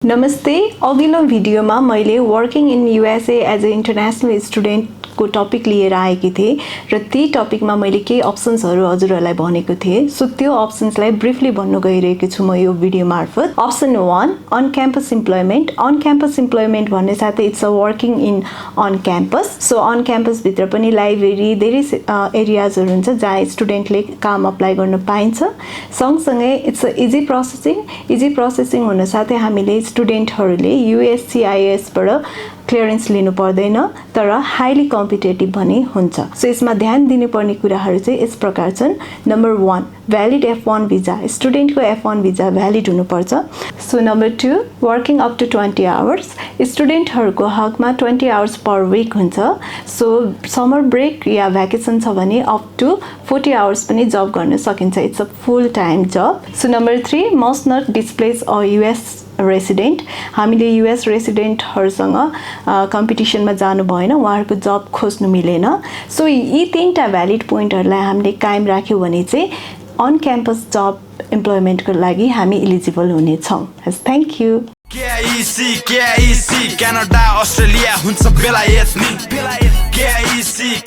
नमस्ते अघिल्लो भिडियोमा मैले working in USA as a international student को टपिक लिएर आएकी थिए र त्यही टपिकमा मैले केही अप्सन्सहरु हजुरहरुलाई भनेको थिए सो त्यो अप्सन्सलाई ब्रिफली भन्नु गइरहेको छु म यो भिडियो मार्फत अप्सन 1 अन क्याम्पस इम्प्लोइमेन्ट भन्ने साथै it's a working in on campus so on campus भित्र पनि लाइब्रेरी धेरै एरियाजहरु हुन्छ जहाँ स्टुडेन्टले काम अप्लाई गर्न पाइन्छ सँगसँगै इट्स अ इजी प्रोसेसिङ हुन साथै हामीले स्टुडेन्टहरुले USCIS बाट क्लियरेन्स लिनु पर्दैन तर हाईली कम्पिटेटिभ पनि हुन्छ सो यसमा ध्यान दिनुपर्ने कुराहरु चाहिँ यस प्रकार छन् नम्बर 1 भ्यालिड F1 भिजा स्टुडेन्टको F1 भिजा भ्यालिड हुनुपर्छ so number 2 working up to 20 hours स्टुडेन्टहरुको हकमा 20 आवर्स पर वीक हुन्छ सो समर ब्रेक या भ्याकेसन छ भने अप टु 40 आवर्स पनि जब गर्न सकिन्छ it's a full time job so number 3 must not displace a US resident हामीले US रेसिडेन्टहरुसँग कम्पिटिसनमा जानु भएन उहाँहरुको जब खोज्नु मिलेन सो यी तीनटा भ्यालिड पोइन्टहरुलाई हामीले कायम राख्यौ भने चाहिँ अन क्याम्पस जब इम्प्लोइमेन्टको लागि हामी एलिजिबल हुने छौं thank you KIEC Canada Australia हुन्छ बेलायत नि KIEC